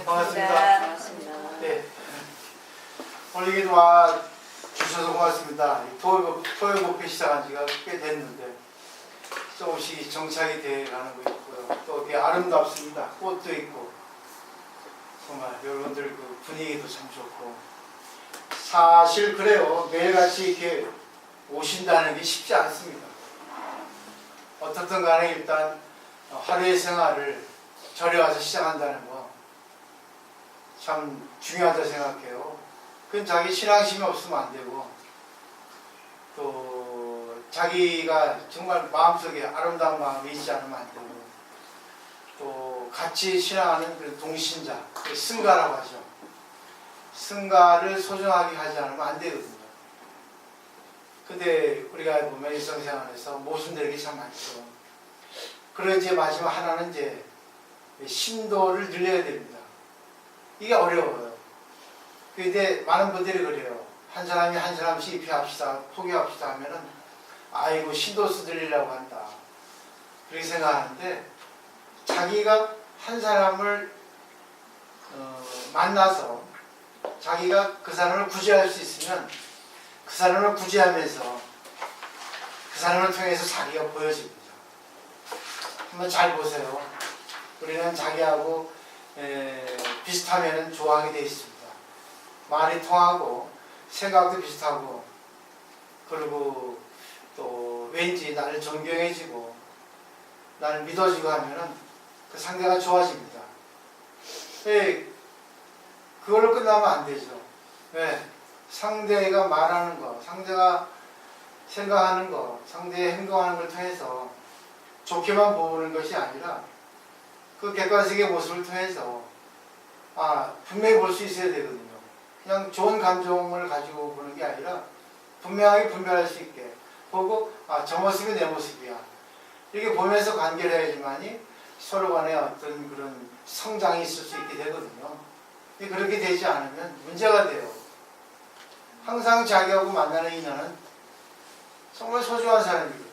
반갑습니다. 반갑습니다. 네. 오늘 여기 와 주셔서 고맙습니다. 토요일복회 시작한 지가 꽤 됐는데 조금씩 정착이 돼가는 거 있고요. 또 되게 아름답습니다. 꽃도 있고 정말 여러분들 그 분위기도 참 좋고 사실 그래요. 매일같이 이렇게 오신다는 게 쉽지 않습니다. 어떻든 간에 일단 하루의 생활을 절에 와서 시작한다는 거 참 중요하다 생각해요. 그건 자기 신앙심이 없으면 안 되고 또 자기가 정말 마음속에 아름다운 마음이 있지 않으면 안 되고 또 같이 신앙하는 그런 동신자, 승가라고 하죠. 승가를 소중하게 하지 않으면 안 되거든요. 근데 우리가 보면 일상생활에서 모순되는 게 참 많죠. 그런 이제 마지막 하나는 이제 신도를 늘려야 됩니다. 이게 어려워요. 근데 많은 분들이 그래요. 한 사람이 한 사람씩 입회합시다, 포교합시다 하면은 아이고 신도수 늘리려고 한다. 그렇게 생각하는데 자기가 한 사람을 만나서 자기가 그 사람을 구제할 수 있으면 그 사람을 구제하면서 그 사람을 통해서 자기가 보여집니다. 한번 잘 보세요. 우리는 자기하고 비슷하면 좋아하게 되어 있습니다. 말이 통하고 생각도 비슷하고 그리고 또 왠지 나를 존경해지고 나를 믿어지고 하면은 그 상대가 좋아집니다. 그걸로 끝나면 안 되죠. 왜? 상대가 말하는 거, 상대가 생각하는 거, 상대의 행동하는 걸 통해서 좋게만 보는 것이 아니라 그 객관식의 모습을 통해서 분명히 볼 수 있어야 되거든요. 그냥 좋은 감정을 가지고 보는 게 아니라 분명하게 분별할 수 있게 보고 저 모습이 내 모습이야. 이렇게 보면서 관계를 해야지만이 서로 간에 어떤 그런 성장이 있을 수 있게 되거든요. 그렇게 되지 않으면 문제가 돼요. 항상 자기하고 만나는 인연은 정말 소중한 사람이거든요.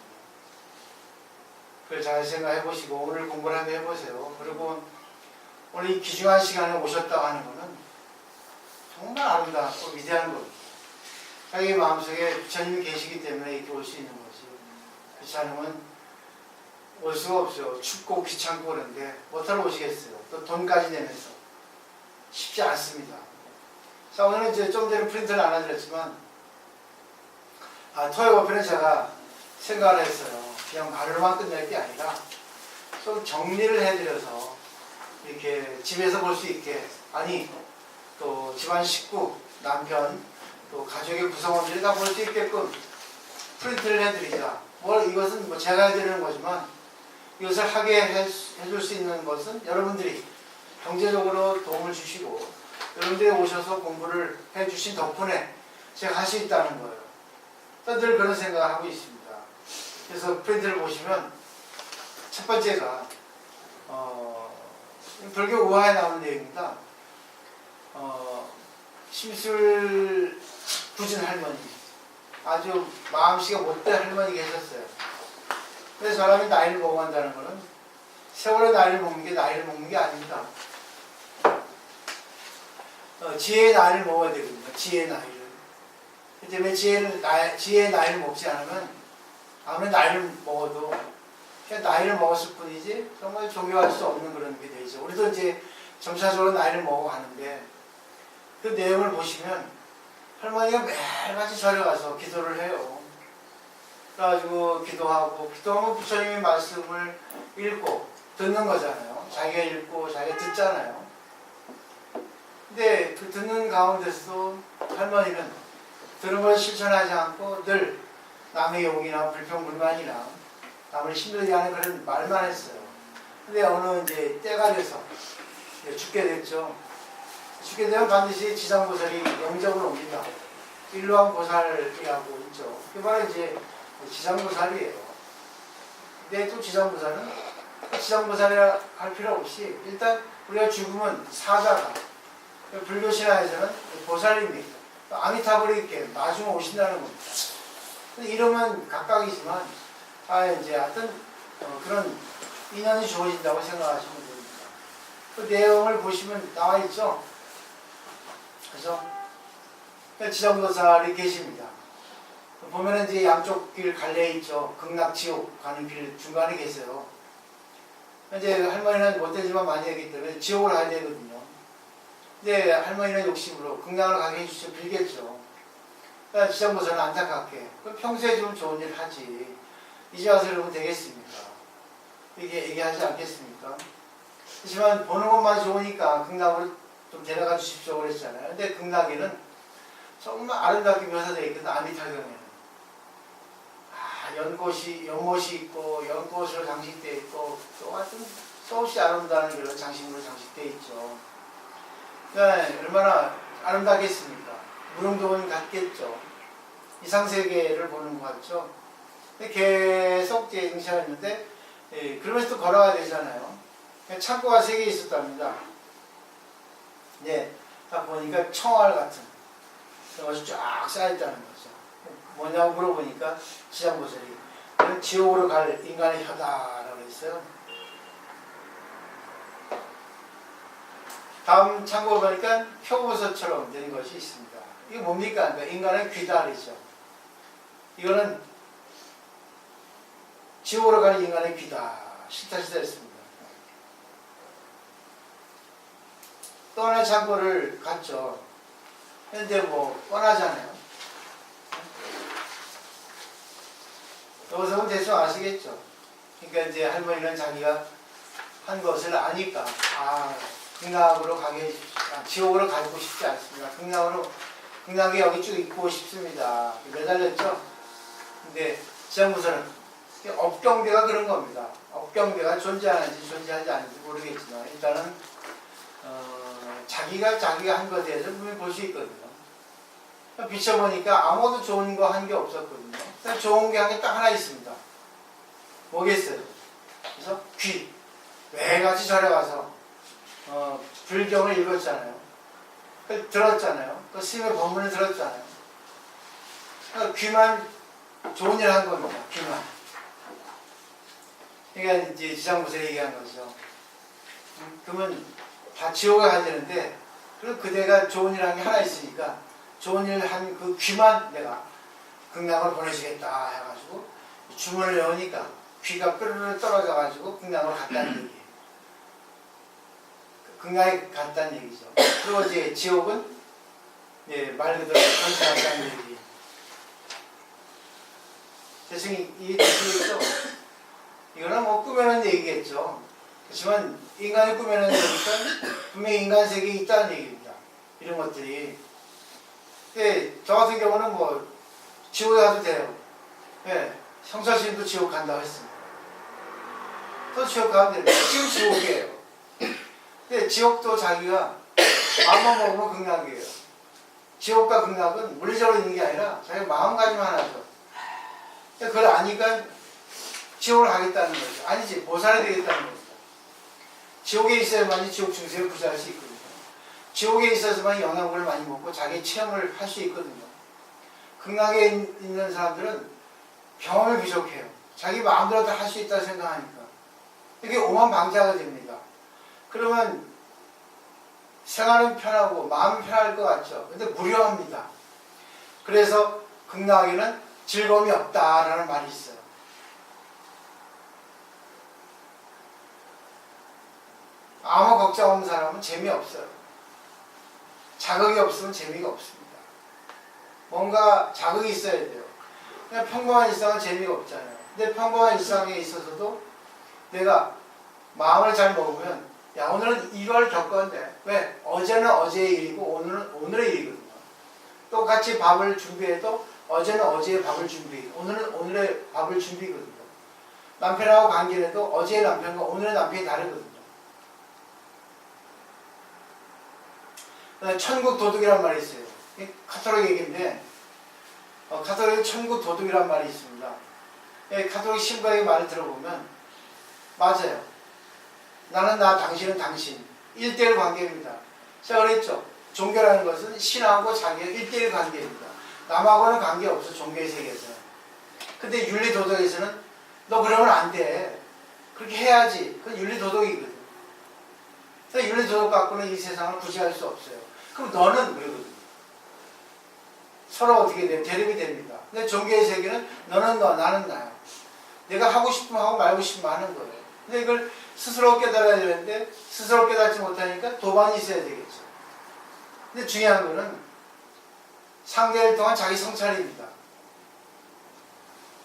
그걸 잘 생각해 보시고 오늘 공부를 한번 해보세요. 그리고 오늘 이 귀중한 시간에 오셨다고 하는 것은 정말 아름답고 위대한 겁니다. 자기 마음속에 부처님이 계시기 때문에 이렇게 올 수 있는 거지. 그렇지 않으면 올 수가 없어요. 춥고 귀찮고 그런데 못하러 오시겠어요. 또 돈까지 내면서 쉽지 않습니다. 자, 오늘은 이제 좀 전에 프린트를 안 해드렸지만 토요일복회는 제가 생각을 했어요. 그냥 말로만 끝낼 게 아니라 좀 정리를 해드려서 이렇게 집에서 볼 수 있게 또 집안 식구, 남편, 또 가족의 구성원들이 다 볼 수 있게끔 프린트를 해드리자. 이것은 제가 해드리는 거지만 이것을 하게 해줄 수 있는 것은 여러분들이 경제적으로 도움을 주시고 여러분들이 오셔서 공부를 해주신 덕분에 제가 할 수 있다는 거예요. 늘 그런 생각을 하고 있습니다. 그래서 프린트를 보시면 첫 번째가 불교 우화에 나오는 내용입니다. 심술 굳은 할머니, 아주 마음씨가 못된 할머니 계셨어요. 그래서 사람이 나이를 먹어간다는 것은 세월의 나이를 먹는 게 나이를 먹는 게 아닙니다. 지혜의 나이를 먹어야 되거든요. 지혜의 나이를. 그 때문에 지혜의 나이를 먹지 않으면 아무리 나이를 먹어도 그냥 나이를 먹었을 뿐이지 정말 존경할 수 없는 그런 게 되죠. 우리도 이제 점차적으로 나이를 먹어가는데 그 내용을 보시면 할머니가 매일같이 절에 가서 기도를 해요. 그래가지고 기도하면 부처님의 말씀을 읽고 듣는 거잖아요. 자기가 읽고 자기가 듣잖아요. 근데 그 듣는 가운데서도 할머니는 들은 걸 실천하지 않고 늘 남의 욕이나 불평불만이나 남을 힘들게 하는 그런 말만 했어요. 근데 어느 이제 때가 돼서 죽게 됐죠. 죽게 되면 반드시 지상보살이 영접을 옵니다. 일루왕 보살이라고 있죠. 그게 바로 이제 지상보살이에요. 근데 또 지상보살은 지상보살이라 할 필요 없이 일단 우리가 죽으면 사자가 불교 신화에서는 보살입니다. 아미타불이 이렇게 나중에 오신다는 겁니다. 이름은 각각이지만 이제 하여튼 그런 인연이 주어진다고 생각하시면 됩니다. 그 내용을 보시면 나와 있죠. 그래서 지장보살이 계십니다. 보면은 이제 양쪽 길 갈래 있죠. 극락 지옥 가는 길 중간에 계세요. 이제 할머니는 못되지만 많이 하기 때문에 지옥을 가야 되거든요. 근데 할머니는 욕심으로 극락을 가게 해주셔 빌겠죠. 그러니까 지장보살은 안타깝게 그럼 평소에 좀 좋은 일 하지 이제 와서 그러면 되겠습니까? 이게 얘기하지 않겠습니까? 하지만 보는 것만 좋으니까 극락으로 좀 데려가 주십시오 그랬잖아요. 근데 극락에는 정말 아름답게 묘사되어 있거든. 아미타경에는 연못이 있고 연꽃으로 장식되어 있고 또 하여튼 수없이 아름다운 그런 장식물로 장식되어 있죠. 그러니까 얼마나 아름다겠습니까? 무릉도원 같겠죠. 이상세계를 보는 것 같죠. 근데 계속 이제 응시하였는데 그러면서 또 걸어가야 되잖아요. 창고가 3개 있었답니다. 네, 딱 보니까 청알 같은 것이 쫙 쌓여있다는 거죠. 뭐냐고 물어보니까 지장보살이 지옥으로 갈 인간의 혀다라고 했어요. 다음 창고 보니까 표고서처럼 된 것이 있습니다. 이게 뭡니까? 그러니까 인간의 귀다리죠. 이거는 지옥으로 갈 인간의 귀다. 실타시다 했습니다. 또 하나 창고를 갔죠. 근데 뭐 뻔하잖아요. 여기서는 대충 아시겠죠. 그러니까 이제 할머니는 자기가 한 것을 아니까 극락으로 가게 해주십시오. 지옥으로 가고 싶지 않습니다. 극락에 여기 쭉 있고 싶습니다. 매달렸죠. 근데 지장보살은 업경대가 그런 겁니다. 업경대가 존재하는지 존재하지 않는지 모르겠지만 일단은 자기가 한 것에 대해서 분명히 볼 수 있거든요. 비춰보니까 아무도 좋은 거 한 게 없었거든요. 좋은 게 한 게 딱 하나 있습니다. 뭐겠어요? 그래서 귀. 매같이 절에 가서 불경을 읽었잖아요. 들었잖아요. 또 스님의 법문을 들었잖아요. 귀만 좋은 일 한 겁니다. 귀만. 그러니까 이제 지장보살이 얘기한 거죠. 그러면 다 지옥에 가야 되는데 그럼 그대가 좋은 일 한 게 하나 있으니까 좋은 일 한 그 귀만 내가 극락을 보내주겠다 해가지고 주문을 외우니까 귀가 뾰루루 떨어져가지고 극락으로 갔다는 얘기예요. 극락에 갔다는 얘기죠. 그리고 이제 지옥은 말 그대로 건너갔다는 얘기예요. 대충 이해되시겠죠? 이거는 뭐 꾸며낸 얘기겠죠. 그렇지만 인간이 꾸며낸 얘기니까 분명히 인간 세계에 있다는 얘기입니다. 이런 것들이. 근데 저 같은 경우는 뭐 지옥에 가도 돼요. 성사스님도 지옥 간다고 했습니다. 또 지옥 가면 됩니다. 지금 지옥이에요. 근데 지옥도 자기가 마음만 먹으면 극락이에요. 지옥과 극락은 물리적으로 있는 게 아니라 자기가 마음가짐 하나죠. 그걸 아니까 지옥을 가겠다는 거죠. 아니지, 보살이 되겠다는 겁니다. 지옥에 있어야만이 지옥 중생을 구제할 수 있거든요. 지옥에 있어서만 영양분을 많이 먹고 자기 체험을 할 수 있거든요. 극락에 있는 사람들은 경험이 부족해요. 자기 마음대로 다 할 수 있다고 생각하니까. 이게 오만방자가 됩니다. 그러면 생활은 편하고 마음은 편할 것 같죠. 근데 무료합니다. 그래서 극락에는 즐거움이 없다라는 말이 있어요. 아무 걱정 없는 사람은 재미없어요. 자극이 없으면 재미가 없습니다. 뭔가 자극이 있어야 돼요. 그냥 평범한 일상은 재미가 없잖아요. 근데 평범한 일상에 있어서도 내가 마음을 잘 먹으면 야 오늘은 이걸 겪었는데 왜? 어제는 어제의 일이고 오늘은 오늘의 일이거든요. 똑같이 밥을 준비해도 어제는 어제의 밥을 준비, 오늘은 오늘의 밥을 준비거든요. 남편하고 관계를 해도 어제의 남편과 오늘의 남편이 다르거든요. 천국 도둑이란 말이 있어요. 카톨릭 얘기인데 카톨릭은 천국 도둑이란 말이 있습니다. 카톨릭 신부의 말을 들어보면 맞아요. 나는 나, 당신은 당신. 1대1 관계입니다. 제가 그랬죠. 종교라는 것은 신하고 자기의 1대1 관계입니다. 남하고는 관계없어, 종교의 세계에서는. 근데 윤리도덕에서는 너 그러면 안 돼. 그렇게 해야지. 그건 윤리도덕이거든. 윤리도덕 갖고는 이 세상을 구제할 수 없어요. 그럼 너는 그러거든요. 서로 어떻게 돼요? 대립이 됩니다. 근데 종교의 세계는 너는 너, 나는 나야. 내가 하고 싶으면 하고 말고 싶으면 하는 거예요. 근데 이걸 스스로 깨달아야 되는데 스스로 깨닫지 못하니까 도반이 있어야 되겠죠. 근데 중요한 거는 상대를 통한 자기 성찰입니다.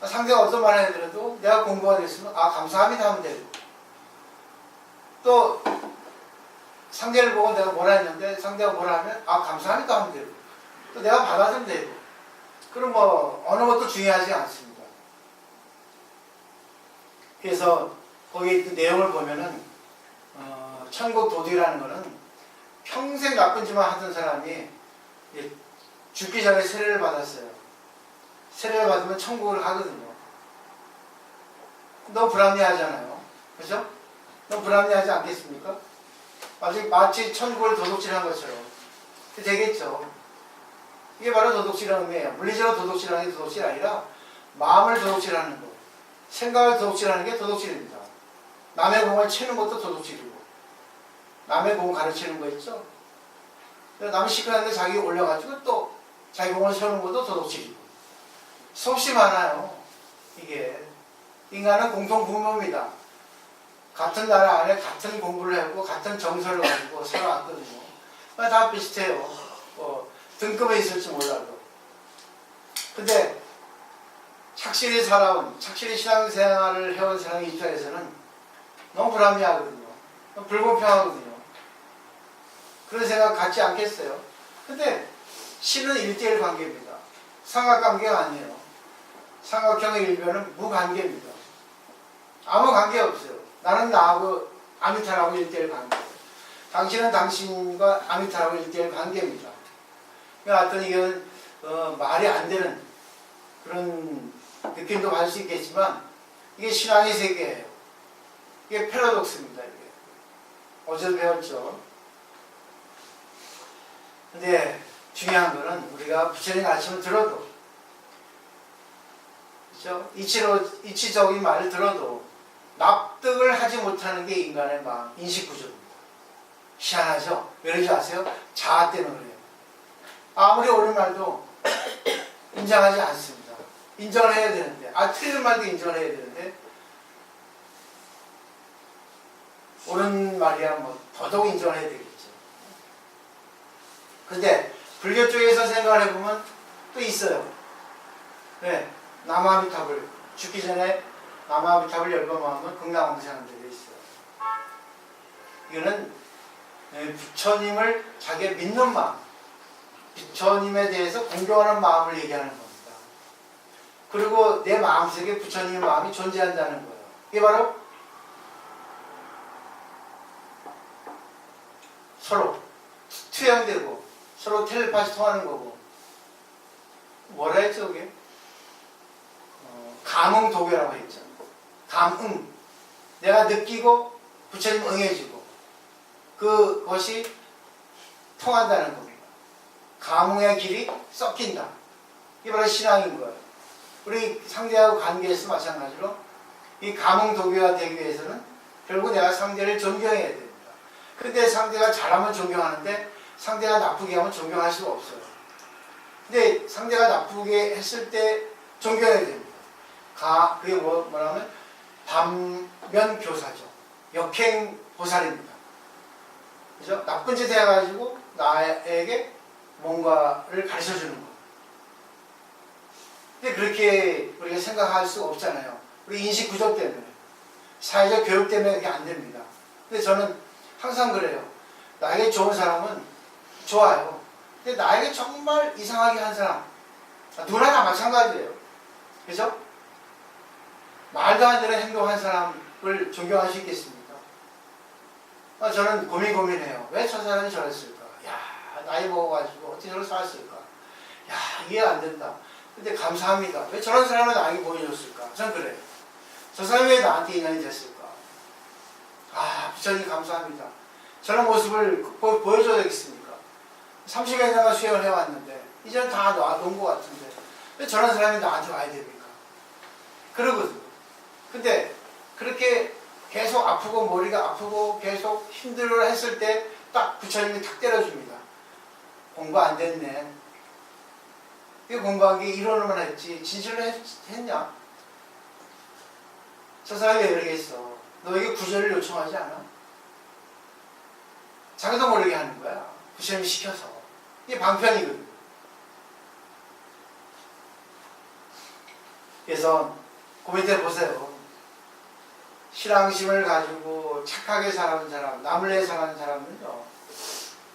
상대가 어떤 말을 해더라도 내가 공부가 됐으면 감사합니다 하면 되고, 또 상대를 보고 내가 뭐라 했는데 상대가 뭐라 하면 감사합니다 하면 되고, 또 내가 받아들면 되고, 그럼 뭐 어느 것도 중요하지 않습니다. 그래서 거기 그 내용을 보면은 천국 도둑이라는 거는 평생 나쁜 짓만 하던 사람이 죽기 전에 세례를 받았어요. 세례를 받으면 천국을 가거든요. 너무 불합리하잖아요. 그죠? 너무 불합리하지 않겠습니까? 마치 천국을 도둑질한 것처럼 되겠죠. 이게 바로 도둑질하는 거예요. 물리적으로 도둑질하는 게 도둑질이 아니라 마음을 도둑질하는 거, 생각을 도둑질하는 게 도둑질입니다. 남의 공을 채는 것도 도둑질이고, 남의 공 가르치는 거 있죠? 남이 시끄러운데 자기 올려가지고 또 자기 공을 세우는 것도 도둑질이고, 수없이 많아요. 이게 인간은 공통 분모입니다. 같은 나라 안에 같은 공부를 하고 같은 정서를 가지고 살아왔거든요. 다 비슷해요. 등급에 있을지 몰라도. 근데 착실히 살아온, 착실히 신앙생활을 해온 사람의 입장에서는 너무 불합리하거든요. 너무 불공평하거든요. 그런 생각 갖지 않겠어요? 근데 신은 1대1 관계입니다. 삼각관계가 아니에요. 삼각형의 일변은 무관계입니다. 아무 관계 없어요. 나는 나하고 아미타라고 1대1 관계. 당신은 당신과 아미타라고 1대1 관계입니다. 하여튼 이건 말이 안 되는 그런 느낌도 받을 수 있겠지만 이게 신앙의 세계예요. 이게 패러독스입니다. 이게. 어제도 배웠죠. 근데 중요한 거는 우리가 부처님 가르침을 들어도, 그렇죠? 이치적인 말을 들어도 납득을 하지 못하는 게 인간의 마음, 인식 구조입니다. 희한하죠? 왜 그러지 아세요? 자아 때문에 그래요. 아무리 옳은 말도 인정하지 않습니다. 인정을 해야 되는데, 틀린 말도 인정을 해야 되는데, 옳은 말이야 뭐 더더욱 인정을 해야 되겠죠. 근데 불교 쪽에서 생각을 해보면 또 있어요. 네, 남아미탑을 죽기 전에 남아미탑을 열반하면 극락왕생하는 데가 있어요. 이거는 부처님을 자기가 믿는 마음, 부처님에 대해서 공경하는 마음을 얘기하는 겁니다. 그리고 내 마음속에 부처님의 마음이 존재한다는 거예요. 이게 바로 서로 투영되고 서로 텔레파시 통하는 거고, 뭐라 했죠 그게? 감응도교라고 했죠. 감응, 내가 느끼고 부처님 응해주고 그것이 통한다는 겁니다. 감응의 길이 섞인다. 이게 바로 신앙인 거예요. 우리 상대하고 관계에서 마찬가지로 이 감응도교가 되기 위해서는 결국 내가 상대를 존경해야 됩니다. 근데 상대가 잘하면 존경하는데 상대가 나쁘게 하면 존경할 수가 없어요. 근데 상대가 나쁘게 했을 때 존경해야 됩니다. 그게 뭐냐면 반면교사죠. 역행보살입니다. 그죠? 나쁜 짓 해가지고 나에게 뭔가를 가르쳐 주는 거. 근데 그렇게 우리가 생각할 수 없잖아요. 우리 인식 구조 때문에, 사회적 교육 때문에 그게 안 됩니다. 근데 저는 항상 그래요. 나에게 좋은 사람은 좋아요. 근데 나에게 정말 이상하게 한 사람, 누구나 다 마찬가지예요. 그죠? 말도 안 되는 행동한 사람을 존경할 수 있겠습니까? 저는 고민해요. 왜 저 사람이 저랬을까? 야, 나이 먹어가지고 어떻게 저렇게 살았을까? 야, 이해가 안 된다. 근데 감사합니다. 왜 저런 사람을 나에게 보여줬을까? 전 그래요. 저 사람이 왜 나한테 인연이 됐을까? 부처님 감사합니다. 저런 모습을 보여줘야 되겠습니까? 30여 년간 수행을 해왔는데 이제는 다 놓은 것 같은데 왜 저런 사람이 나한테 와야 됩니까? 그러거든요. 근데 그렇게 계속 아프고 머리가 아프고 계속 힘들어 했을 때 딱 부처님이 탁 때려줍니다. 공부 안 됐네. 이 공부한 게 이론으로만 했지 진실로 했냐? 저 사람이 왜 이러겠어? 너에게 구제를 요청하지 않아? 자기도 모르게 하는 거야. 부처님이 시켜서. 이게 방편이거든. 그래서 그 밑에 보세요. 신앙심을 가지고 착하게 사는 사람, 남을 위해 사는 사람은요,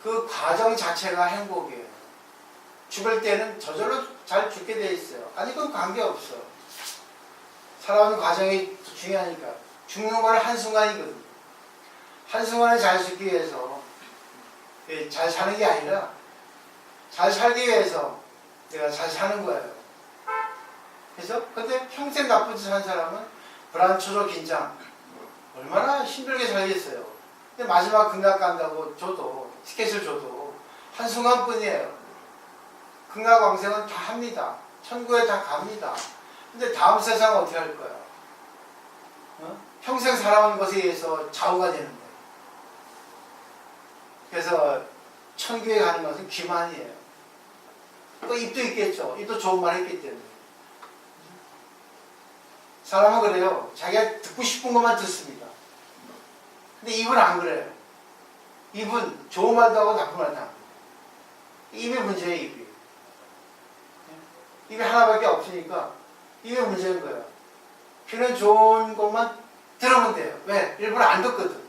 그 과정 자체가 행복이에요. 죽을 때는 저절로 잘 죽게 돼 있어요. 아니, 그건 관계없어. 살아가는 과정이 중요하니까. 죽는 건 한순간이거든. 한순간에 잘 죽기 위해서, 잘 사는 게 아니라, 잘 살기 위해서 내가 잘 사는 거예요. 그래서, 근데 평생 나쁜 짓 한 사람은 불안, 초조, 긴장. 얼마나 힘들게 살겠어요. 근데 마지막 극락 간다고 줘도, 티켓을 줘도, 한순간 뿐이에요. 극락왕생은 다 합니다. 천국에 다 갑니다. 근데 다음 세상은 어떻게 할 거야? 평생 살아온 것에 의해서 좌우가 되는 거예요. 그래서 천국에 가는 것은 기만이에요. 또 입도 있겠죠. 입도 좋은 말 했기 때문에. 사람은 그래요. 자기가 듣고 싶은 것만 듣습니다. 근데 입은 안 그래요. 입은 좋은 말도 하고 나쁜 말도 하고. 입이 문제예요, 입이. 입이 하나밖에 없으니까 입이 문제인 거예요. 귀는 좋은 것만 들으면 돼요. 왜? 일부러 안 듣거든.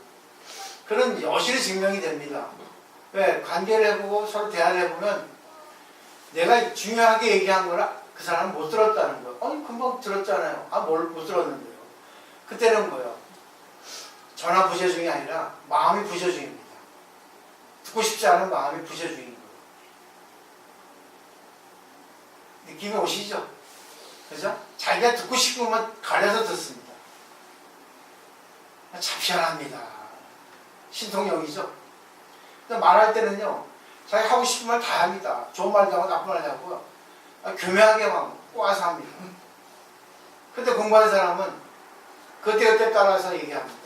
그런 여실히 증명이 됩니다. 왜? 관계를 해보고 서로 대화를 해보면 내가 중요하게 얘기한 거라 그 사람은 못 들었다는 거예요. 금방 들었잖아요. 못 들었는데요. 그때는 뭐예요? 전화 부재중이 아니라 마음이 부재중입니다. 듣고 싶지 않은 마음이 부재중인 거예요. 느낌이 오시죠? 그죠? 자기가 듣고 싶은 것만 가려서 듣습니다. 참 희한합니다. 신통력이죠? 근데 말할 때는요, 자기 하고 싶은 말 다 합니다. 좋은 말도 하고 나쁜 말도 하고요. 교묘하게 막 꼬아서 합니다. 근데 공부하는 사람은 그때그때 따라서 얘기합니다.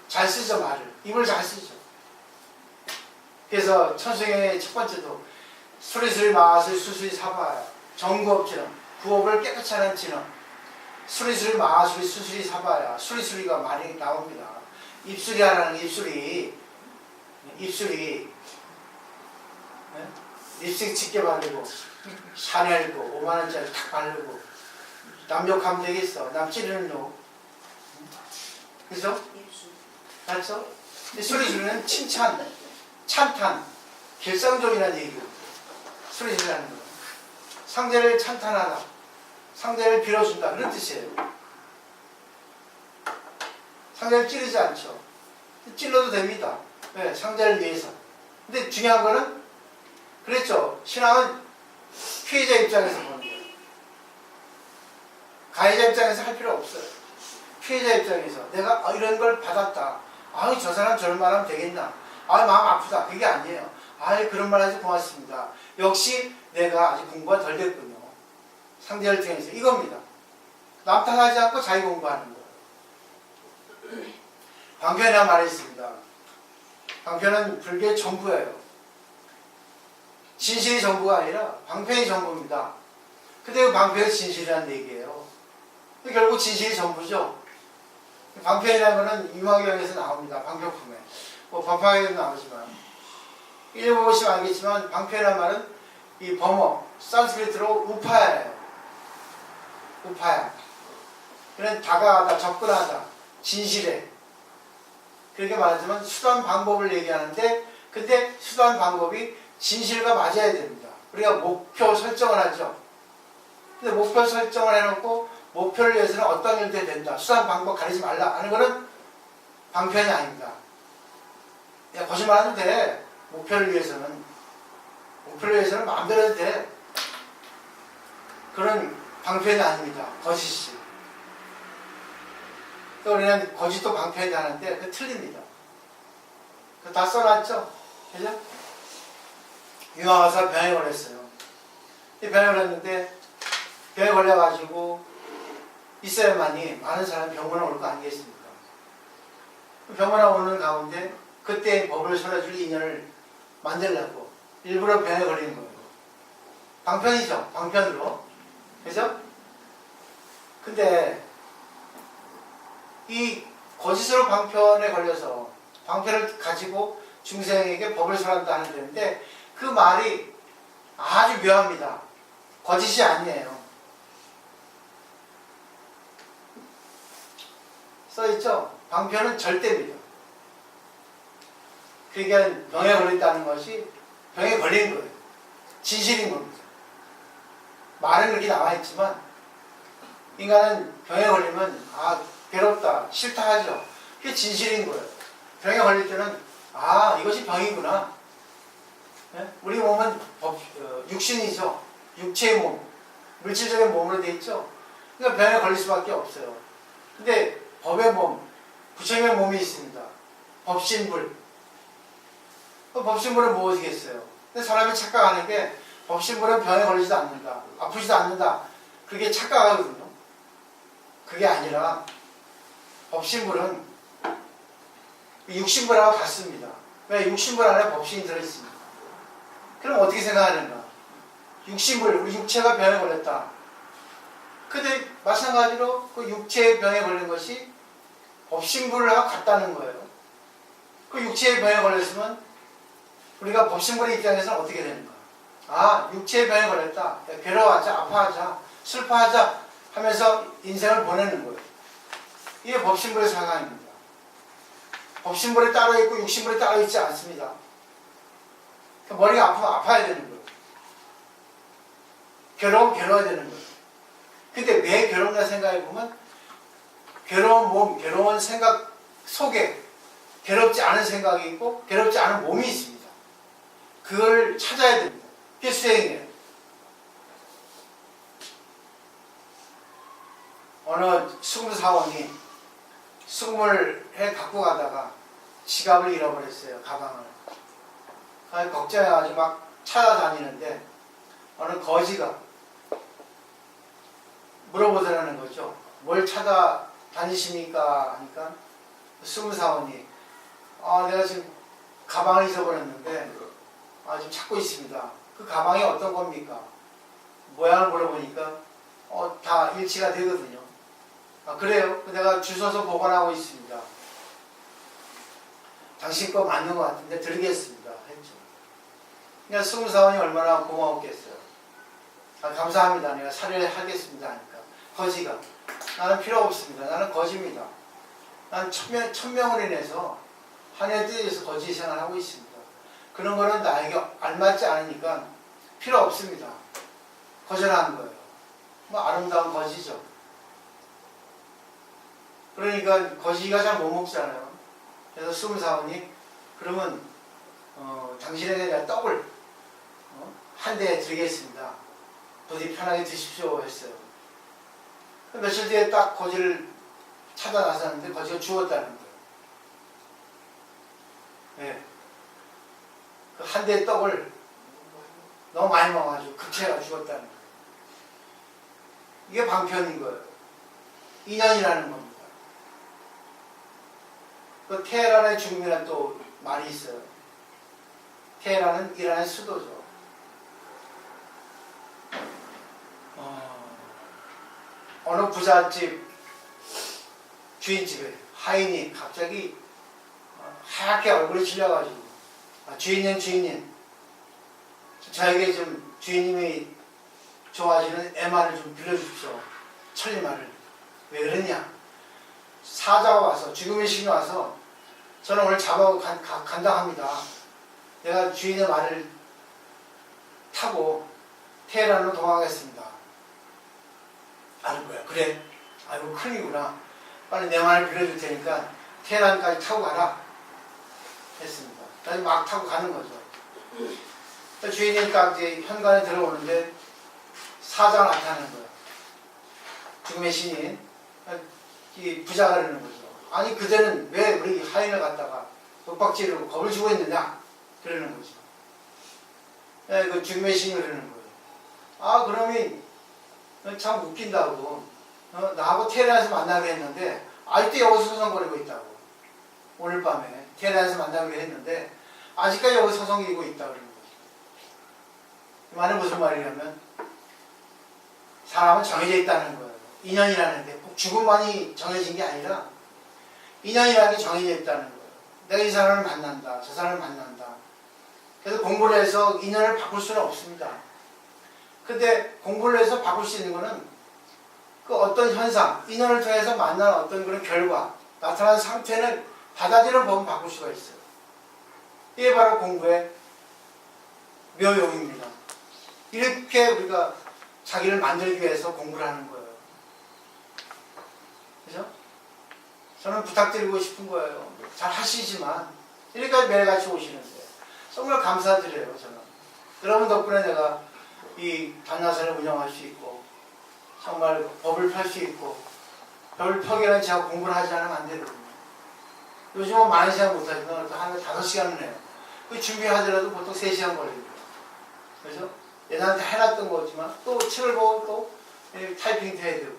잘 쓰죠, 말을. 입을 잘 쓰죠. 그래서 천승의 첫 번째도 수리수리 마술 수수리 사바야. 정구업지능. 구업을 깨끗이 하는 지능. 수리수리 마술이 수수리 사바야. 수리수리가 많이 나옵니다. 입술이 하라는 입술이 네? 립스틱 짙게 바르고 샤넬고 5만원짜리 탁 바르고 남 욕하면 되겠어. 남 찌르는 욕. 그죠? 맞죠? 수리수리는 칭찬, 찬탄, 길상종이라는 얘기고 수리수리라는 거. 상대를 찬탄하다, 상대를 빌어준다 그런 뜻이에요. 상대를 찌르지 않죠. 찔러도 됩니다. 왜? 상대를 위해서. 근데 중요한 거는 그랬죠. 신앙은 피해자 입장에서 보는 거예요. 가해자 입장에서 할 필요 없어요. 피해자 입장에서 내가 이런 걸 받았다. 저 사람 저런 말 하면 되겠나. 마음 아프다. 그게 아니에요. 그런 말 해서 고맙습니다. 역시 내가 아직 공부가 덜 됐군요. 상대를 통해서 이겁니다. 남 탓하지 않고 자기 공부하는 거예요. 방편이라는 말이 있습니다. 방편은 불교의 전부예요. 진실이 전부가 아니라 방편이 전부입니다. 근데 그 방편이 진실이라는 얘기예요. 결국 진실이 전부죠. 방편이라는 것은 유마경에서 나옵니다. 방편품에. 법화에도 나오지만. 읽어보시면 알겠지만 방편이라는 말은 이 범어, 산스크리트로 우파야예요. 우파야. 그는 다가가다, 접근하다, 진실에. 그렇게 말하지만 수단 방법을 얘기하는데 근데 수단 방법이 진실과 맞아야 됩니다. 우리가 목표 설정을 하죠. 근데 목표 설정을 해놓고 목표를 위해서는 어떤 일도 해야 된다. 수단 방법 가리지 말라 하는 거는 방편이 아닙니다. 야, 거짓말 하면 돼. 목표를 위해서는 마음대로 해도 돼. 그런 방편이 아닙니다. 거짓이. 또 우리는 거짓도 방편이 하는데 그거 틀립니다. 그거 다 써놨죠? 그죠? 유황화사 병에 걸렸어요. 병에 걸렸는데 병에 걸려가지고 있어야만이 많은 사람이 병원에 올 거 아니겠습니까? 병원에 오는 가운데 그때 법을 설해줄 인연을 만들려고 일부러 병에 걸리는 거예요. 방편이죠. 방편으로. 그죠? 근데 이 거짓으로 방편에 걸려서 방편을 가지고 중생에게 법을 설한다 하는 데인데 그 말이 아주 묘합니다. 거짓이 아니에요. 써있죠? 방편은 절대입니다. 그러니까 병에 걸린다는 것이 병에 걸린 거예요. 진실인 겁니다. 말은 그렇게 나와있지만 인간은 병에 걸리면 괴롭다, 싫다 하죠. 그게 진실인 거예요. 병에 걸릴 때는 이것이 병이구나. 네? 우리 몸은 육신이죠. 육체의 몸, 물질적인 몸으로 되어 있죠. 그러니까 병에 걸릴 수밖에 없어요. 근데 법의 몸, 부처님의 몸이 있습니다. 법신불. 그 법신불은 무엇이겠어요? 근데 사람이 착각하는 게 법신불은 병에 걸리지도 않는다. 아프지도 않는다. 그게 착각하거든요. 그게 아니라 법신불은 육신불하고 같습니다. 왜? 육신불 안에 법신이 들어있습니다. 그럼 어떻게 생각하는가? 육신불, 우리 육체가 병에 걸렸다. 근데 마찬가지로 그 육체의 병에 걸린 것이 법신불하고 같다는 거예요. 그 육체의 병에 걸렸으면 우리가 법신불의 입장에서는 어떻게 되는가? 육체의 병에 걸렸다. 괴로워하자, 아파하자, 슬퍼하자 하면서 인생을 보내는 거예요. 이게 법신불의 상황입니다. 법신불이 따로 있고 육신불이 따로 있지 않습니다. 머리가 아프면 아파야 되는 거예요. 괴로우면 괴로워야 되는 거예요. 근데 왜 괴롭나 생각해 보면 괴로운 몸, 괴로운 생각 속에 괴롭지 않은 생각이 있고 괴롭지 않은 몸이 있습니다. 그걸 찾아야 됩니다. 그게 수행이에요. 어느 수금사원이 수금을 해 갖고 가다가 지갑을 잃어버렸어요. 가방을. 걱정해가지고 막 찾아다니는데 어느 거지가 물어보더라는 거죠. 뭘 찾아다니십니까? 하니까 수금사원이 내가 지금 가방을 잊어버렸는데 지금 찾고 있습니다. 그 가방이 어떤 겁니까? 모양을 물어보니까 다 일치가 되거든요. 그래요? 내가 주워서 보관하고 있습니다. 당신 거 맞는 것 같은데 드리겠습니다. 했죠. 그러니까 수금사원이 얼마나 고마웠겠어요. 감사합니다. 내가 살해하겠습니다. 하니까 거지가 나는 필요 없습니다. 나는 거지입니다. 나는 천명을 인해서 하늘에 띄어서 거지 생활을 하고 있습니다. 그런 거는 나에게 알맞지 않으니까 필요 없습니다. 거절하는 거예요. 아름다운 거지죠. 그러니까 거지가 잘 못 먹잖아요. 그래서 수금사원이 그러면 당신에게 내가 떡을 한 대 드리겠습니다. 부디 편하게 드십시오 했어요. 며칠 뒤에 딱 거지를 찾아 나섰는데 거지가 죽었다는 거예요. 네. 그 한 대 떡을 너무 많이 먹어가지고 급체가 죽었다는 거예요. 이게 방편인 거예요. 인연이라는 겁니다. 그 테헤란의 죽음이라는 또 말이 있어요. 테헤란은 이란의 수도죠. 어느 부잣집 주인집에 하인이 갑자기 하얗게 얼굴이 질려가지고 주인님 저에게 좀 주인님이 좋아하시는 애말을 좀 빌려주십시오. 천리말을. 왜 그러냐? 사자가 와서 죽음의 신이 와서 저는 오늘 잡아고 간다 합니다. 내가 주인의 말을 타고 테헤란으로 도망가겠습니다. 아는 거야. 그래. 아이고 큰일이구나. 빨리 내 말을 빌려줄 테니까 테헤란까지 타고 가라. 했습니다. 그래서 막 타고 가는 거죠. 주인이 딱 이제 현관에 들어오는데 사자가 나타나는 거야. 죽음의 신이 이 부자가 그러는 거죠. 아니 그대는 왜 우리 하인을 갖다가 윽박지르고 겁을 주고 있느냐? 그러는 거죠. 그 죽음의 신이 그러는 거예요. 그러면 참 웃긴다고. 나하고 테헤란에서 만나기로 했는데 아직도 여기서 서성거리고 있다고. 오늘 밤에 테헤란에서 만나기로 했는데 아직까지 여기 서성이고 있다 그러는 거죠. 이 말은 무슨 말이냐면 사람은 정해져 있다는 거예요. 인연이라는 게 꼭 죽음만이 정해진 게 아니라 인연이라는 게 정해져 있다는 거예요. 내가 이 사람을 만난다, 저 사람을 만난다. 그래서 공부를 해서 인연을 바꿀 수는 없습니다. 근데 공부를 해서 바꿀 수 있는 거는 그 어떤 현상, 인연을 통해서 만난 어떤 그런 결과, 나타난 상태는 받아들여 보면 바꿀 수가 있어요. 이게 바로 공부의 묘용입니다. 이렇게 우리가 자기를 만들기 위해서 공부를 하는 거예요. 그죠? 저는 부탁드리고 싶은 거예요. 잘 하시지만 이렇게까지 매일같이 오시는데 정말 감사드려요. 저는 여러분 덕분에 내가 이 단나선을 운영할 수 있고 정말 법을 펼 수 있고 법을 펴기에는 제가 공부를 하지 않으면 안 되거든요. 요즘은 많은 시간 못하지만 하루에 5시간은 해요. 그 준비하더라도 보통 3시간 걸립니다. 그죠? 옛날에 해놨던 거지만 또 책을 보고 또 타이핑도 해야 되고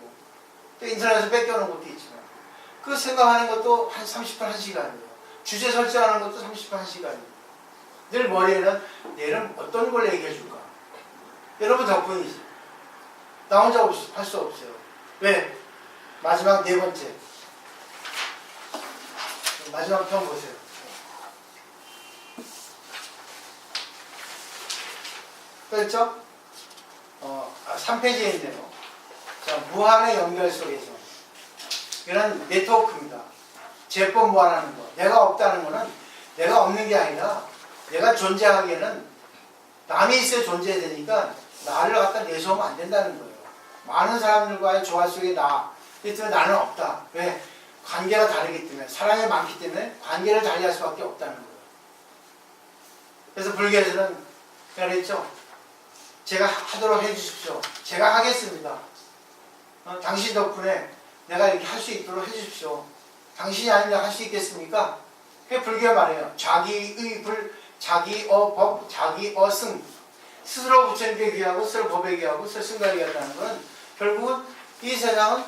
또 인터넷에서 뺏겨오는 것도 있지만 그 생각하는 것도 한 30분 1시간이에요. 주제 설정하는 것도 30분 1시간이에요. 늘 머리에는 내일은 어떤 걸 얘기해 줄까? 여러분 덕분이지. 나 혼자 할 수 없어요. 왜? 마지막 4번째. 마지막 편 보세요. 그렇죠? 3페이지에 있네요. 자, 무한의 연결 속에서. 이런 네트워크입니다. 제법 무한하는 거. 내가 없다는 거는 내가 없는 게 아니라 내가 존재하기에는 남이 있어야 존재해야 되니까 나를 갖다 내세우면 안 된다는 거예요. 많은 사람들과의 조화 속에 이 때문에 나는 없다. 왜? 관계가 다르기 때문에, 사랑이 많기 때문에 관계를 달리할 수밖에 없다는 거예요. 그래서 불교에서는 제가 그랬죠. 제가 하도록 해주십시오. 제가 하겠습니다. 당신 덕분에 내가 이렇게 할 수 있도록 해주십시오. 당신이 아닌데 할 수 있겠습니까? 그게 불교의 말이에요. 자기의 불, 자기어 법, 자기어 승. 스스로 부처님께 귀하고 스스로 법에 귀하고 스스로 승가에 귀하다는 것은 결국은 이 세상은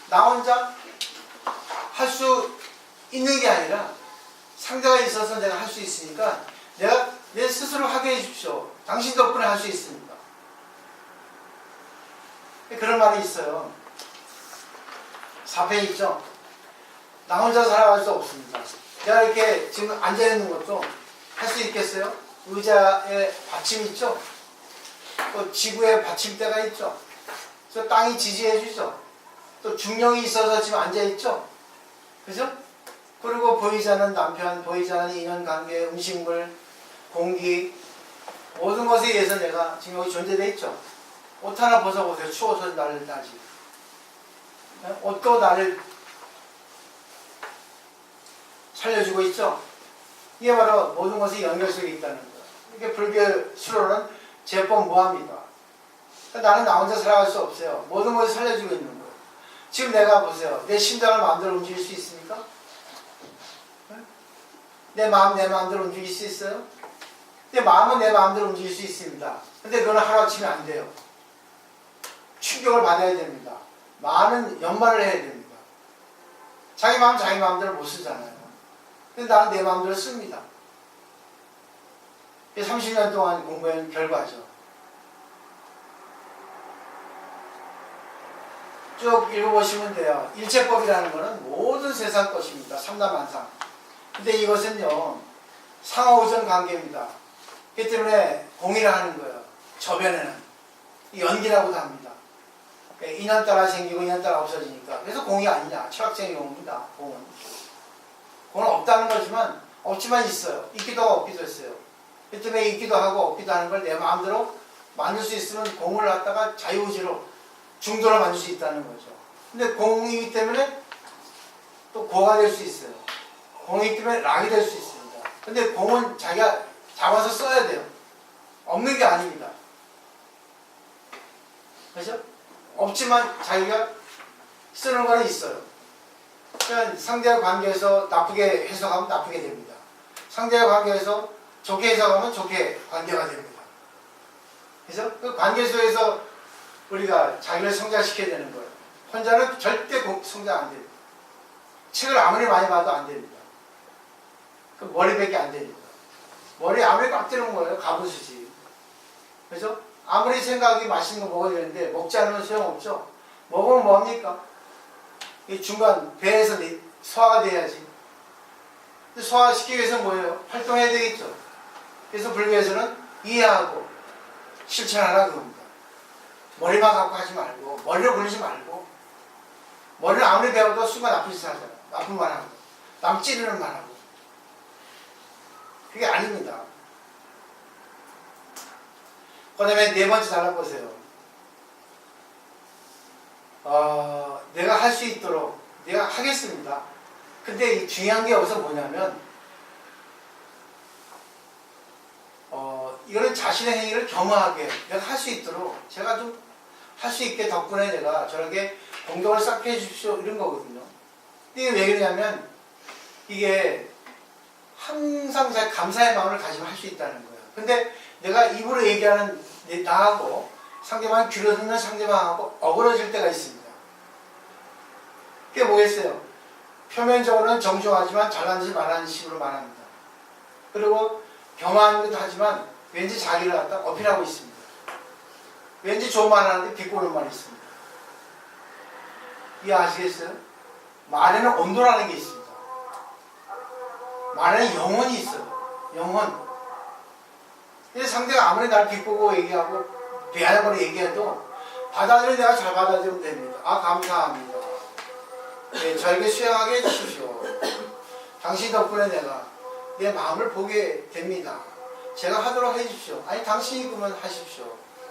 나 혼자 할 수 있는 게 아니라 상대가 있어서 내가 할 수 있으니까 내가 내 스스로 하게 해주십시오. 당신 덕분에 할 수 있습니다. 그런 말이 있어요. 4페이지 있죠? 나 혼자 살아갈 수 없습니다. 내가 이렇게 지금 앉아있는 것도 할 수 있겠어요? 의자에 받침이 있죠? 또 지구에 받침대가 있죠? 또 땅이 지지해주죠? 또 중력이 있어서 지금 앉아있죠? 그죠? 그리고 보이지 않는 남편, 보이지 않는 인연관계, 음식물, 공기 모든 것에 의해서 내가 지금 여기 존재되어 있죠? 옷 하나 벗어보세요. 추워서 나를 따지. 옷도 나를 살려주고 있죠? 이게 바로 모든 것이 연결 속에 있다는 거예요. 이게 불교 수로는 제법무합니다. 나는 나 혼자 살아갈 수 없어요. 모든 것을 살려주고 있는 거예요. 지금 내가 보세요. 내 심장을 마음대로 움직일 수 있습니까? 내 마음 내 마음대로 움직일 수 있어요? 내 마음은 내 마음대로 움직일 수 있습니다. 근데 그건 하루아침에 안 돼요. 충격을 받아야 됩니다. 많은 연말을 해야 됩니다. 자기 마음 자기 마음대로 못 쓰잖아요. 근데 나는 내 마음대로 씁니다. 30년 동안 공부한 결과죠. 쭉 읽어보시면 돼요. 일체법이라는 것은 모든 세상 것입니다. 삼라만상. 근데 이것은요, 상호우전 관계입니다. 그렇기 때문에 공의를 하는 거예요. 저변에는. 연기라고도 합니다. 인연 따라 생기고 인연 따라 없어지니까. 그래서 공이 아니냐. 철학적인 용어입니다. 공은. 공은 없다는 거지만, 없지만 있어요. 있기도 하고 없기도 했어요. 그 때문에 있기도 하고 없기도 하는 걸 내 마음대로 만들 수 있으면 공을 갖다가 자유의지로 중도를 만들 수 있다는 거죠. 근데 공이기 때문에 또 고가 될 수 있어요. 공이기 때문에 락이 될 수 있습니다. 근데 공은 자기가 잡아서 써야 돼요. 없는 게 아닙니다. 그렇죠? 없지만 자기가 쓰는 거는 있어요. 그러니까 상대와 관계에서 나쁘게 해석하면 나쁘게 됩니다. 상대와 관계에서 좋게 해석하면 좋게 관계가 됩니다. 그래서 그 관계 속에서 우리가 자기를 성장시켜야 되는 거예요. 혼자는 절대 성장 안 됩니다. 책을 아무리 많이 봐도 안 됩니다. 그 머리밖에 안 됩니다. 머리 아무리 꽉 뜨는 거예요. 가부수지. 그죠? 아무리 생각이 맛있는 거 먹어야 되는데 먹지 않으면 소용없죠. 먹으면 뭡니까? 이 중간 배에서 소화가 돼야지. 소화시키기 위해서는 뭐예요? 활동해야 되겠죠. 그래서 불교에서는 이해하고 실천하라 그럽니다. 머리만 갖고 하지 말고 머리를 굴리지 말고 머리를 아무리 배워도 순간 나쁜 짓 하잖아. 나쁜 말 하고 남 찌르는 말 하고 그게 아닙니다. 그 다음에 네 번째 잘라보세요. 내가 할 수 있도록 내가 하겠습니다. 근데 이 중요한 게 여기서 뭐냐면 이거는 자신의 행위를 겸허하게 내가 할 수 있도록 제가 좀 할 수 있게 덕분에 내가 저렇게 공덕을 쌓게 해주십시오 이런 거거든요. 이게 왜 그러냐면 이게 항상 제가 감사의 마음을 가지고 할 수 있다는 거예요. 근데 내가 입으로 얘기하는 나하고 상대방 귀로 듣는 상대방하고 어그러질 때가 있습니다. 그게 뭐겠어요? 표면적으로는 정중하지만 잘난 듯이 말하는 식으로 말합니다. 그리고 겸허하기도 하지만 왠지 자기를 갖다 어필하고 있습니다. 왠지 좋은 말 하는데 비꼬는 말이 있습니다. 이해하시겠어요? 말에는 온도라는 게 있습니다. 말에는 영혼이 있어요. 영혼. 근데 상대가 아무리 날 비꼬고 얘기하고 비하하거나 얘기해도 받아들이면 내가 잘 받아들이면 됩니다. 아 감사합니다. 네, 저에게 수행하게 해주십시오. 당신 덕분에 내가 내 마음을 보게 됩니다. 제가 하도록 해주십시오. 아니 당신이 그러면 하십시오.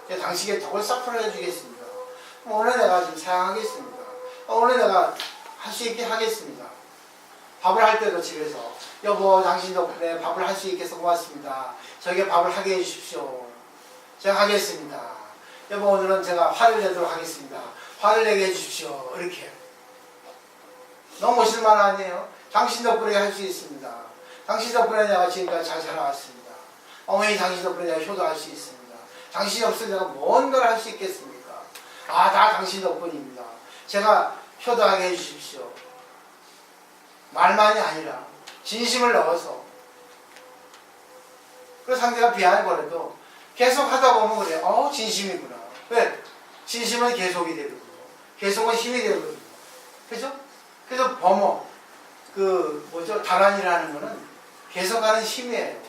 제가 당신에게 덕을 쌓도록 해주겠습니다. 오늘 내가 좀 사양하겠습니다. 오늘 내가 할 수 있게 하겠습니다. 밥을 할 때도 집에서 여보 당신 덕분에 밥을 할 수 있게 해서 고맙습니다. 저에게 밥을 하게 해주십시오. 제가 하겠습니다. 여보 오늘은 제가 화를 내도록 하겠습니다. 화를 내게 해주십시오. 이렇게 너무 멋있는 말 아니에요? 당신 덕분에 할 수 있습니다. 당신 덕분에 내가 지금까지 잘 살아왔습니다. 어머니 당신 덕분에 내가 효도할 수 있습니다. 당신이 없으면 내가 뭔가를 할 수 있겠습니까? 아, 다 당신 덕분입니다. 제가 효도하게 해주십시오. 말만이 아니라 진심을 넣어서. 그 상대가 비하해버려도 계속 하다 보면 그래. 진심이구나. 왜? 진심은 계속이 되거든요. 계속은 힘이 되거든요. 그죠? 그래서 범어, 다란이라는 거는 계속하는 힘이에요.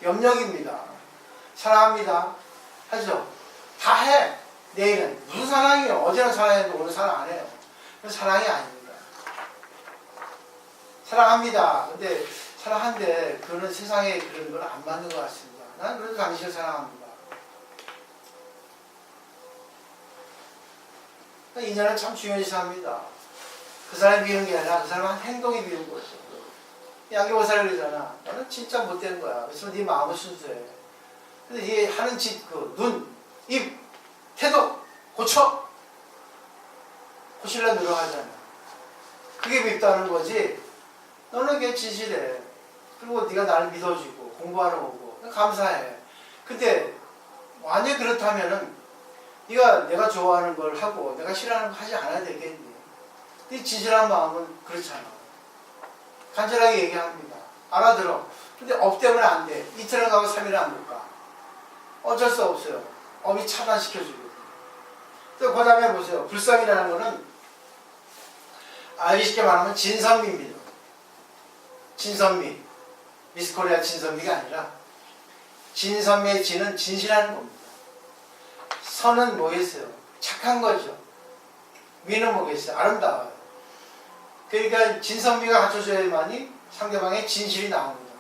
염력입니다. 사랑합니다. 하죠? 다 해. 내일은. 무슨 사랑이에요? 어제는 사랑했는데 오늘 사랑 안 해요. 그건 사랑이 아닙니다. 사랑합니다. 근데 사랑한데 그거는 세상에 그런 건 안 맞는 것 같습니다. 나는 그래도 당신을 사랑합니다. 인연은 참 중요시 합니다. 그 사람이 미운 게 아니라 그 사람은 행동이 미운 거죠. 양교보살이 그러잖아. 너는 진짜 못된 거야. 그래서 네 마음은 순수해. 근데 얘 하는 짓, 눈, 입, 태도 고쳐. 고치려 노력하잖아. 그게 밉다는 거지. 너는 그게 진실해. 그리고 네가 나를 믿어주고 공부하러 오고 감사해. 근데 완전히 그렇다면은 네가 내가 좋아하는 걸 하고 내가 싫어하는 거 하지 않아야 되겠니? 네 진실한 마음은 그렇잖아. 간절하게 얘기합니다. 알아들어. 근데 업 때문에 안 돼. 이틀은 가고 3일은 안 볼까. 어쩔 수 없어요. 업이 차단시켜주거든요. 또 그 다음에 보세요. 불성이라는 거는 알기 쉽게 말하면 진선미입니다. 진선미. 미스코리아 진선미가 아니라 진선미의 진은 진실하는 겁니다. 선은 뭐겠어요? 착한 거죠. 미는 뭐겠어요? 아름다워요. 그러니까 진선미가 갖춰져야만이 상대방의 진실이 나옵니다.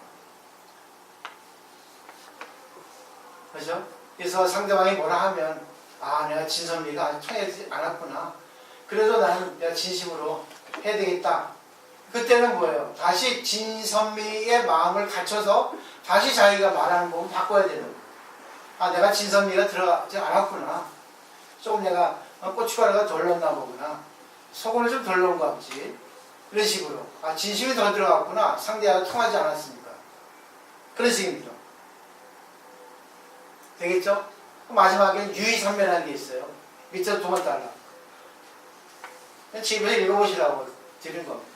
그렇죠? 그래서 상대방이 뭐라 하면 내가 진선미가 통하지 않았구나. 그래도 나는 내가 진심으로 해야 되겠다. 그때는 뭐예요? 다시 진선미의 마음을 갖춰서 다시 자기가 말하는 법을 바꿔야 되는 거예요. 내가 진선미가 들어가지 않았구나. 조금 내가 고춧가루가 덜 넣었나 보구나. 소금을 좀 덜 넣은 것 같지. 이런 식으로. 진심이 더 들어갔구나. 상대하고 통하지 않았으니까. 그런 식입니다. 되겠죠? 마지막에는 유의선면하는 게 있어요. 밑에서 두 번 달라. 집에서 읽어보시라고 드린 겁니다.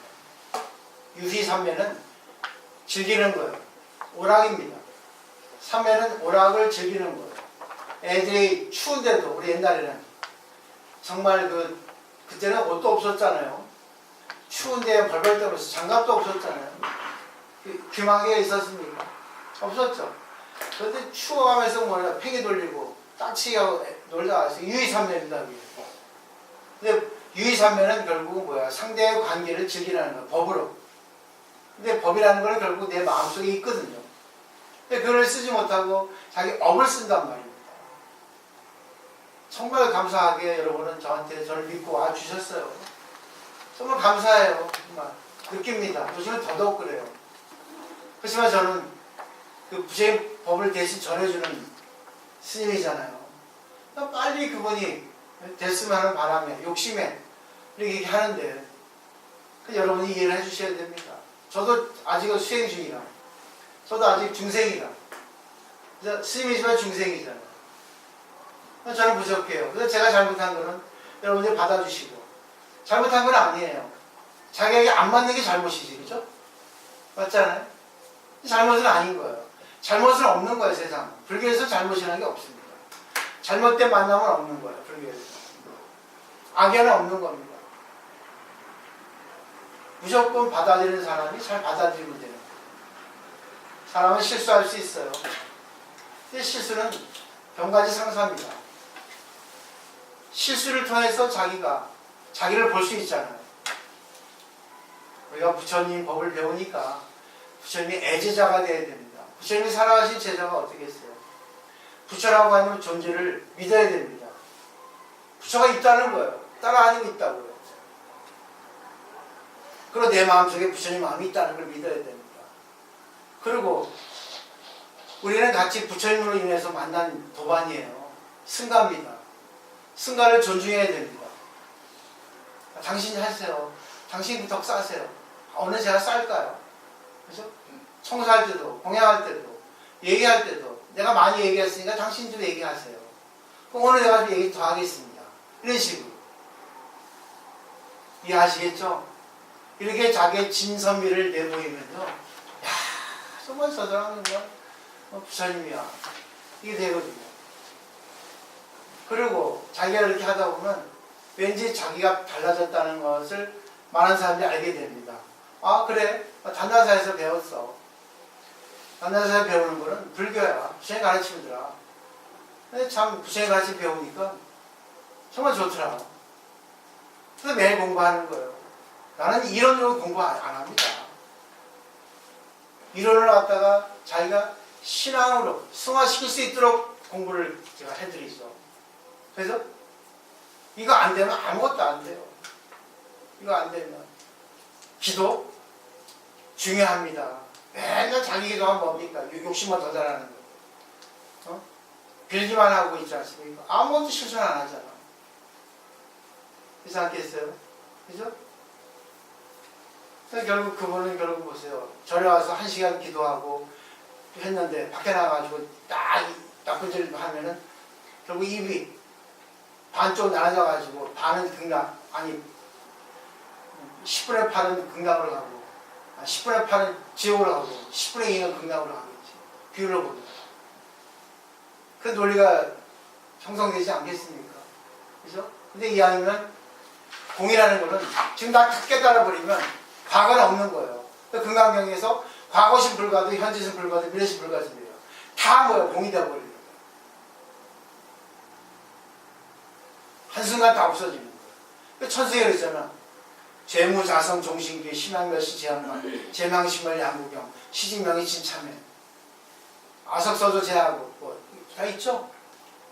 유희삼매는 즐기는 거예요. 오락입니다. 삼매는 오락을 즐기는 거예요. 애들이 추운데도 우리 옛날에는 정말 그때는 옷도 없었잖아요. 추운데 벌벌 떨면서 장갑도 없었잖아요. 귀마개가 있었습니까? 없었죠. 그런데 추워가면서 뭐냐 팽이 돌리고 딱치기 하고 놀다 와서 유희삼매입니다. 근데 유희삼매는 결국은 뭐야? 상대의 관계를 즐기라는 거야. 법으로. 근데 법이라는 건 결국 내 마음속에 있거든요. 근데 그걸 쓰지 못하고 자기 업을 쓴단 말입니다. 정말 감사하게 여러분은 저한테 저를 믿고 와주셨어요. 정말 감사해요. 정말 느낍니다. 요즘은 더더욱 그래요. 그렇지만 저는 그 부처님 법을 대신 전해주는 스님이잖아요. 빨리 그분이 됐으면 하는 바람에 욕심에 이렇게 하는데 여러분이 이해를 해주셔야 됩니다. 저도 아직은 수행 중이라 저도 아직 중생이라 스님이지만 중생이잖아요. 저는 부족해요. 그래서 제가 잘못한 거는 여러분들이 받아주시고 잘못한 건 아니에요. 자기에게 안 맞는 게 잘못이지, 그죠? 맞잖아요? 잘못은 아닌 거예요. 잘못은 없는 거예요, 세상. 불교에서 잘못이라는 게 없습니다. 잘못된 만남은 없는 거예요, 불교에서. 악연은 없는 겁니다. 무조건 받아들이는 사람이 잘 받아들이면 돼요. 사람은 실수할 수 있어요. 근데 실수는 병가지 상사입니다. 실수를 통해서 자기를 볼 수 있잖아요. 우리가 부처님 법을 배우니까 부처님이 애제자가 되어야 됩니다. 부처님이 살아가신 제자가 어떻게 했어요? 부처라고 하는 존재를 믿어야 됩니다. 부처가 있다는 거예요. 따라다니고 있다고요. 그리고 내 마음속에 부처님 마음이 있다는 걸 믿어야 됩니다. 그리고 우리는 같이 부처님으로 인해서 만난 도반이에요. 승가입니다. 승가를 존중해야 됩니다. 당신이 하세요. 당신이 덕 싸세요. 어느 제가 쌀까요? 그죠? 청소할 때도, 공양할 때도, 얘기할 때도 내가 많이 얘기했으니까 당신도 얘기하세요. 그럼 오늘 내가 좀 얘기 더 하겠습니다. 이런 식으로. 이해하시겠죠? 이렇게 자기의 진선미를 내보이면요. 야, 정말 저 사람은 부처님이야. 이게 되거든요. 그리고 자기가 이렇게 하다 보면 왠지 자기가 달라졌다는 것을 많은 사람들이 알게 됩니다. 아, 그래. 단나사에서 배웠어. 단나사에서 배우는 거는 불교야. 부처님 가르치더라. 근데 참 부처님 가르치 배우니까 정말 좋더라. 그래서 매일 공부하는 거예요. 나는 이론으로 공부 안 합니다. 이론을 갖다가 자기가 신앙으로 승화시킬 수 있도록 공부를 제가 해드리죠. 그래서 이거 안 되면 아무것도 안 돼요. 이거 안 되면 기도 중요합니다. 맨날 자기 기도하면 뭡니까? 욕심만 더 잘하는 거. 빌기만 하고 있지 않습니까? 아무것도 실천 안 하잖아. 그렇지 않겠어요? 그죠? 그래서 결국 그분은 결국 보세요. 절에 와서 1시간 기도하고 했는데 밖에 나가가지고 딱 나쁜 짓을 하면은 결국 입이 반쪽 나눠져가지고 반은 극락, 아니 10분의 8은 극락으로 가고 10분의 8은 지옥으로 가고 10분의 2는 극락으로 가겠지. 비율로 보면. 그 논리가 형성되지 않겠습니까? 그죠? 근데 이왕이면 공이라는 거는 지금 다 깨달아버리면 과거는 없는 거예요. 금강경에서 과거신 불가도 현재신 불가도 미래신 불가입니다. 다 뭐예요? 공이 되어버리는 거예요. 한순간 다 없어지는 거예요. 천수에 그랬잖아. 죄무자성 종신기 심양멸시 제한만 제망심을 양구경 시직명이 진참해 아석서조 제하고 뭐 다 있죠.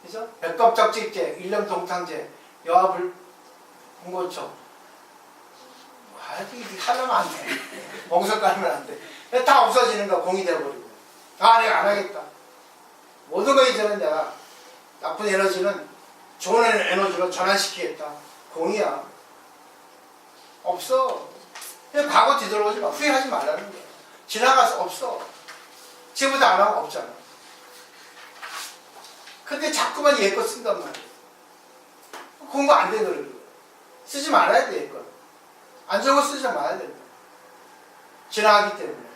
그죠? 백겁적직제 일념동탕제 여하불 공고초 하려면 안 돼. 멍석 깔면 안 돼. 다 없어지는 거야. 공이 되어버리고. 아, 내가 안 하겠다. 모든 거 이제는 내가 나쁜 에너지는 좋은 에너지로 전환시키겠다. 공이야. 없어. 그냥 과거 뒤돌아오지 마. 후회하지 말라는 거야. 지나가서 없어. 지금부터 안 하면 없잖아. 근데 자꾸만 얘 거 쓴단 말이야. 공부 안 되는 거야. 쓰지 말아야 돼, 이걸. 안 좋은 거 쓰지 말아야 된다. 지나가기 때문에.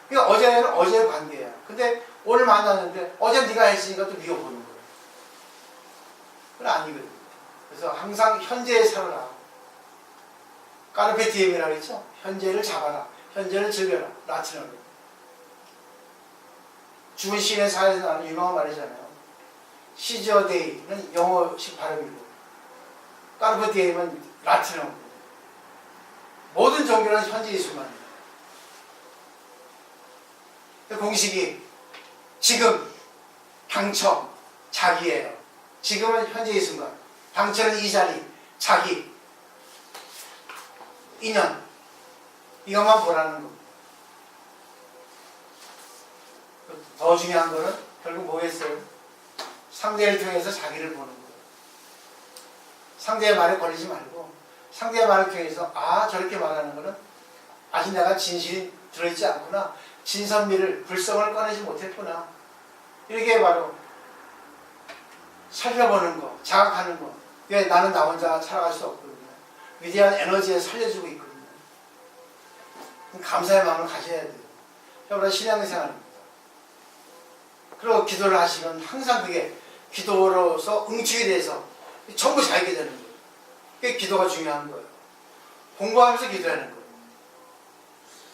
그러니까 어제는 어제의 관계야. 근데 오늘 만났는데 어제 네가 했으니까 또 네가 보는 거야. 그건 아니거든. 그래서 항상 현재에 살아라. 까르페 디엠이라고 했죠? 현재를 잡아라. 현재를 즐겨라. 라틴어로. 죽은 시인의 사회에서 나오는 유명한 말이잖아요. 시저 데이는 영어식 발음이고 까르페 디엠은 라틴어고 모든 종교는 현재 이 순간입니다. 공식이 지금, 당처, 자기예요. 지금은 현재 이 순간. 당처는 이 자리, 자기, 인연. 이것만 보라는 겁니다. 더 중요한 거는 결국 뭐겠어요? 상대를 통해서 자기를 보는 거예요. 상대의 말에 걸리지 말고 상대의 말을 통해서 아 저렇게 말하는 거는 아직 내가 진실이 들어있지 않구나. 진선미를 불성을 꺼내지 못했구나. 이렇게 바로 살려보는 거, 자각하는 거. 왜 나는 나 혼자 살아갈 수 없거든요. 위대한 에너지에 살려주고 있거든요. 감사의 마음을 가져야 돼요. 여러분 신앙생활입니다. 그리고 기도를 하시면 항상 그게 기도로서 응축이 돼서 전부 잘 되는 거예요. 그게 기도가 중요한 거예요. 공부하면서 기도하는 거예요.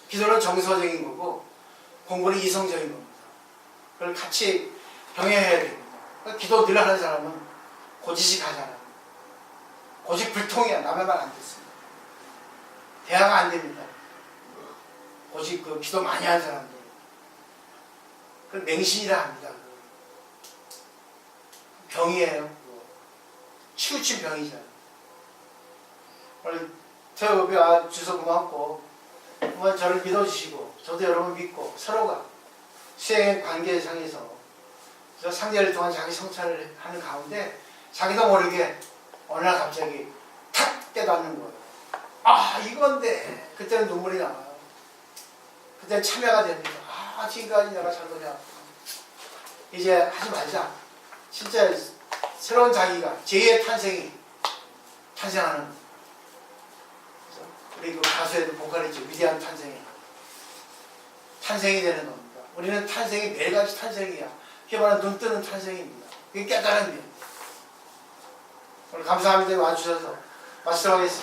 기도는 정서적인 거고 공부는 이성적인 겁니다. 그걸 같이 병행해야 됩니다. 그러니까 기도 늘 하는 사람은 고지식 하잖아요. 고집불통이야. 남의 말 안 듣습니다. 대화가 안 됩니다. 고집 그 기도 많이 하는 사람들. 그걸 맹신이라 합니다. 병이에요. 치우친 병이잖아요. 오늘 태호비 주셔서 고맙고 정말 저를 믿어주시고 저도 여러분 믿고 서로가 수행의 관계상에서 상대를 통한 자기 성찰을 하는 가운데 자기도 모르게 어느 날 갑자기 탁 깨닫는 거예요. 아 이건데 그때는 눈물이 나와요. 그때는 참여가 됩니다. 아 지금까지 내가 잘못해왔구나. 이제 하지 말자. 진짜 새로운 자기가 제2의 탄생이 탄생하는 거예요. 우리 그 가수에도 보컬했죠. 위대한 탄생이 되는 겁니다. 우리는 탄생이 매일같이 탄생이야. 그게 바로 눈 뜨는 탄생입니다. 그게 깨달음이에요. 오늘 감사합니다. 와주셔서 마치도록 하겠습니다.